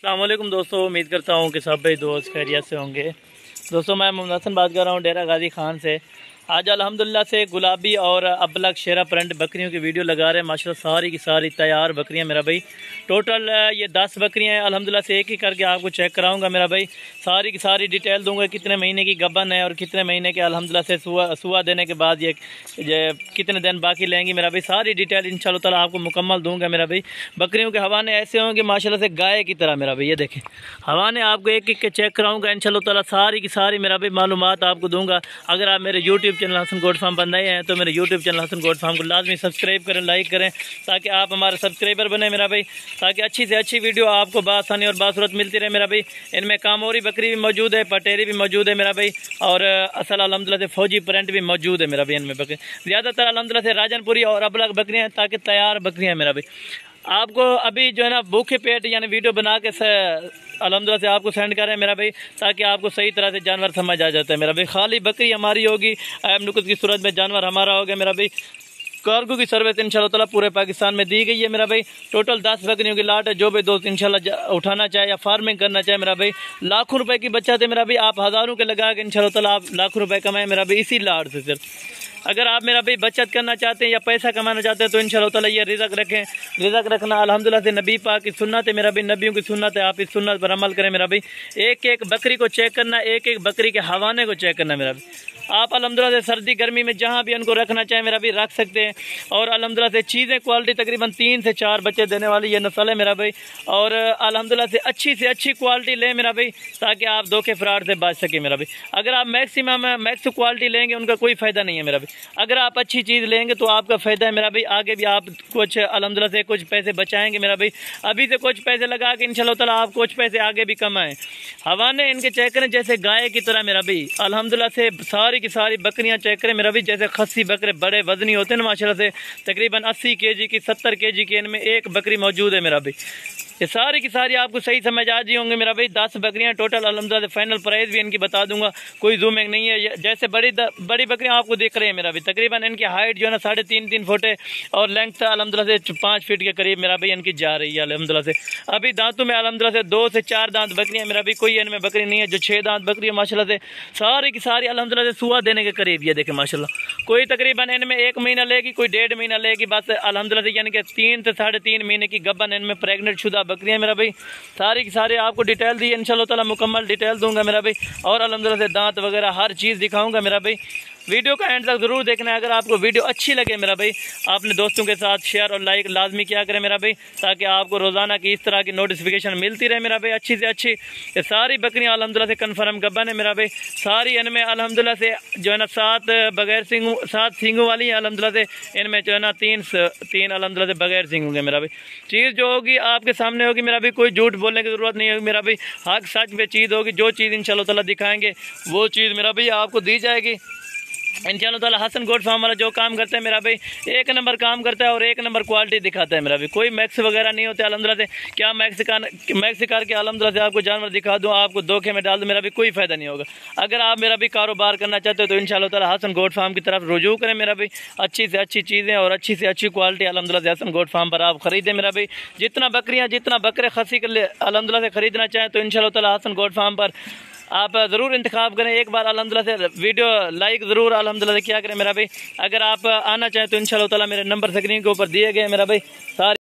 अस्सलाम वालेकुम दोस्तों, उम्मीद करता हूँ कि सब भाई दोस्त खैरियत से होंगे। दोस्तों मैं मोहम्मद हसन बात कर रहा हूँ डेरा गाजी खान से। आज अल्हम्दुलिल्लाह से गुलाबी और अबलग शेरा प्रिंट बकरियों की वीडियो लगा रहे हैं। माशाल्लाह सारी की सारी तैयार बकरियाँ मेरा भाई। टोटल ये 10 बकरियाँ हैं। अल्हम्दुलिल्लाह से एक ही करके आपको चेक कराऊंगा मेरा भाई। सारी की सारी डिटेल दूंगा, कितने महीने की गबन है और कितने महीने के अल्हम्दुलिल्लाह से सुआ देने के बाद ये कितने दिन बाकी लेंगी मेरा भाई। सारी डिटेल इंशाल्लाह ताला आपको मुकम्मल दूंगा मेरा भाई। बकरियों के हवाने ऐसे होंगे माशाल्लाह से गाय की तरह मेरा भाई। ये देखें हवाने आपको एक एक के चेक कराऊंगा इंशाल्लाह ताला। सारी की सारी मेरा भाई मालूमात आपको दूंगा। अगर आप मेरे YouTube channel Hasan goat farm पर नए हैं तो मेरे YouTube channel Hasan goat farm को लाजमी सब्सक्राइब करें, लाइक करें, ताकि आप हमारे सब्सक्राइबर बने मेरा भाई। ताकि अच्छी से अच्छी वीडियो आपको बासानी और बासूरत मिलती रहे मेरा भाई। इनमें कामोरी बकरी भी मौजूद है, पटेरी भी मौजूद है मेरा भाई, और असल अल्हम्दुलिल्लाह से फौजी प्रिंट भी मौजूद है मेरा भाई। इनमें बकरी ज़्यादातर अल्हम्दुलिल्लाह से राजनपुरी और अबलग बकरियाँ हैं, ताकि तैयार बकरियाँ मेरा भाई। आपको अभी जो है ना भूखे पेट यानी वीडियो बना के अल्हम्दुलिल्लाह से आपको सेंड करें मेरा भाई, ताकि आपको सही तरह से जानवर समझ आ जाता है मेरा भाई। खाली बकरी हमारी होगी, ऐब नुकत की सूरत में जानवर हमारा होगा मेरा भाई। कार्गो की सर्विस इंशाल्लाह ताला पूरे पाकिस्तान में दी गई है मेरा भाई। टोटल 10 बकरियों की लाट है। जो भी दोस्त इंशाल्लाह उठाना चाहे या फार्मिंग करना चाहे मेरा भाई, लाखों रुपए की बचत है मेरा भाई। आप हज़ारों के लगा के इंशाल्लाह ताला आप लाखों रुपए कमाएं मेरा भाई इसी लाट से सिर्फ। अगर आप मेरा भाई बचत करना चाहते हैं या पैसा कमाना चाहते हैं तो इंशाल्लाह ताला ये रिज़्क़ रखें। रिज़्क़ रखना अल्हम्दुलिल्लाह से नबी पाक की सुन्नत है मेरा भाई। नबियों की सुन्नत है, आप इस सुन्नत पर अमल करें मेरा भाई। एक एक बकरी को चेक करना, एक एक बकरी के हवाने को चेक करना मेरा भाई। आप अल्हम्दुलिल्लाह से सर्दी गर्मी में जहाँ भी उनको रखना चाहें मेरा भाई रख सकते हैं। और अल्हम्दुलिल्लाह से चीज़ें क्वालिटी तकरीबन 3 से 4 बच्चे देने वाली ये नस्ल है मेरा भाई। और अल्हम्दुलिल्लाह से अच्छी क्वालिटी लें मेरा भाई, ताकि आप धोखे फ्रॉड से बच सकें मेरा भाई। अगर आप मैक्स क्वालिटी लेंगे उनका कोई फ़ायदा नहीं है मेरा भाई। अगर आप अच्छी चीज़ लेंगे तो आपका फ़ायदा है मेरा भाई। आगे भी आप कुछ अल्हम्दुलिल्लाह से कुछ पैसे बचाएंगे मेरा भाई। अभी से कुछ पैसे लगा के इंशाल्लाह ताला आप कुछ पैसे आगे भी कमाएं। हवाने इनके चेक करें जैसे गाय की तरह मेरा भाई। अल्हम्दुलिल्लाह से सारी की सारी बकरियां चेक करें मेरा भाई। जैसे खस्सी बकरे बड़े वजनी होते हैं ना माशाल्लाह से, तकरीबन 80 kg की 70 kg की इनमें एक बकरी मौजूद है मेरा भाई। ये सारी की सारी आपको सही समझ आ जी होंगे मेरा भाई। 10 बकरियां टोटल अल्हम्दुलिल्लाह से फाइनल प्राइस भी इनकी बता दूंगा, कोई जूमिंग नहीं है। जैसे बड़ी बकरियां आपको देख रहे हैं मेरा भाई, तकरीबन इनकी हाइट जो है ना 3.5 फुट है और लेंथ अल्हम्दुलिल्लाह से 5 फीट के करीब मेरा भाई इनकी जा रही है अल्हम्दुलिल्लाह से। अभी दांतों में अल्हम्दुलिल्लाह से 2 से 4 दांत बकरियां मेरा भाई। कोई इनमें बकरी नहीं है जो 6 दांत बकरी है माशाल्लाह से। सारी की सारी अल्हम्दुलिल्लाह से सुआ देने के करीब ये देखें माशाल्लाह। कोई तकरीबन इनमें 1 महीना लेगी, कोई 1.5 महीना लेगी बस अल्हम्दुलिल्लाह से। यानी कि 3 से 3.5 महीने की गबन इनमें प्रेगनेंट शुदा बकरियां मेरा भाई। सारी की सारी आपको डिटेल दी इंशाल्लाह ताला, मुकम्मल डिटेल दूंगा मेरा भाई। और अल्हम्दुलिल्लाह से दांत वगैरह हर चीज़ दिखाऊंगा मेरा भाई। वीडियो का एंड तक ज़रूर देखना है। अगर आपको वीडियो अच्छी लगे मेरा भाई, आपने दोस्तों के साथ शेयर और लाइक लाजमी किया करें मेरा भाई, ताकि आपको रोज़ाना की इस तरह की नोटिफिकेशन मिलती रहे मेरा भाई अच्छी से अच्छी। ये सारी बकरियां अल्हम्दुलिल्लाह से कन्फर्म गब्बन है मेरा भाई। सारी इनमें अल्हम्दुलिल्लाह से जो है ना 7 सींगों वाली है अल्हम्दुलिल्लाह से। इनमें जो है ना 3 अल्हम्दुलिल्लाह से बगैर सींगों के मेरा भाई। चीज़ जो होगी आपके सामने होगी मेरा भाई, कोई झूठ बोलने की ज़रूरत नहीं होगी मेरा भाई। हक सच में चीज़ होगी, जो चीज़ इंशाल्लाह ताला दिखाएंगे वो चीज़ मेरा भाई आपको दी जाएगी इंशाल्लाह ताला। हसन गोट फार्म वाला जो काम करता है मेरा भाई, 1 नंबर काम करता है और 1 नंबर क्वालिटी दिखाता है मेरा भाई। कोई मैक्स वगैरह नहीं होते अल्हम्दुलिल्लाह से। क्या मैक्स करके अल्हम्दुलिल्लाह से आपको जानवर दिखा दूँ, आपको धोखे में डाल दूँ मेरा भाई, कोई फ़ायदा नहीं होगा। अगर आप मेरा भी कारोबार करना चाहते हो तो इंशाल्लाह ताला हसन गोट फार्म की तरफ रुजू करें मेरा भाई। अच्छी से अच्छी चीज़ें और अच्छी से अच्छी क्वालिटी अल्हम्दुलिल्लाह से हसन गोट फार्म पर आप खरीदें मेरा भाई। जितना बकरे खसी कर ले अल्हम्दुलिल्लाह से खरीदना चाहें तो इंशाल्लाह ताला हसन गोट फार्म पर आप ज़रूर इंतखाब करें। एक बार अल्हम्दुलिल्लाह से वीडियो लाइक ज़रूर अल्हम्दुलिल्लाह से किया करें मेरा भाई। अगर आप आना चाहें तो इंशाल्लाह ताला मेरे नंबर स्क्रीन के ऊपर दिए गए मेरा भाई। सारे